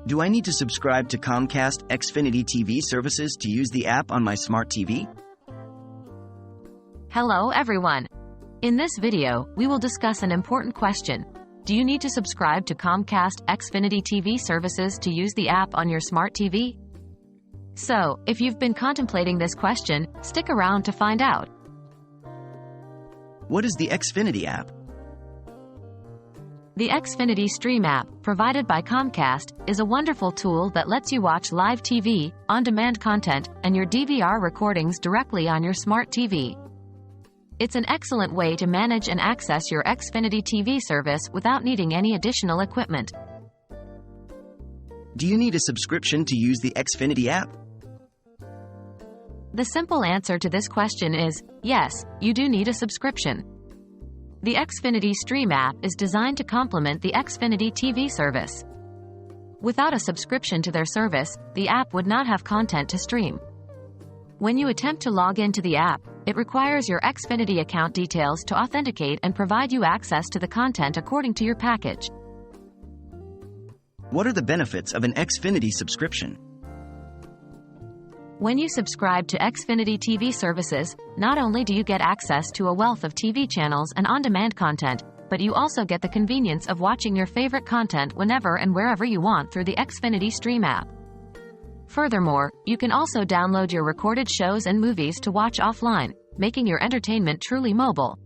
Do I need to subscribe to Comcast Xfinity TV services to use the app on my smart TV? Hello everyone. In this video, we will discuss an important question. Do you need to subscribe to Comcast Xfinity TV services to use the app on your smart TV? So, if you've been contemplating this question, stick around to find out. What is the Xfinity app? The Xfinity Stream app, provided by Comcast, is a wonderful tool that lets you watch live TV, on-demand content, and your DVR recordings directly on your smart TV. It's an excellent way to manage and access your Xfinity TV service without needing any additional equipment. Do you need a subscription to use the Xfinity app? The simple answer to this question is, yes, you do need a subscription. The Xfinity Stream app is designed to complement the Xfinity TV service. Without a subscription to their service, the app would not have content to stream. When you attempt to log into the app, it requires your Xfinity account details to authenticate and provide you access to the content according to your package. What are the benefits of an Xfinity subscription? When you subscribe to Xfinity TV services, not only do you get access to a wealth of TV channels and on-demand content, but you also get the convenience of watching your favorite content whenever and wherever you want through the Xfinity Stream app. Furthermore, you can also download your recorded shows and movies to watch offline, making your entertainment truly mobile.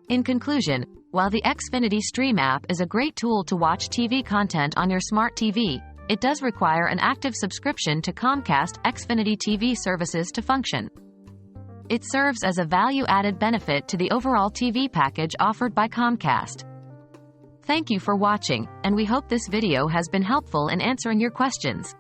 In conclusion, while the Xfinity Stream app is a great tool to watch TV content on your smart TV, it does require an active subscription to Comcast Xfinity TV services to function. It serves as a value-added benefit to the overall TV package offered by Comcast. Thank you for watching, and we hope this video has been helpful in answering your questions.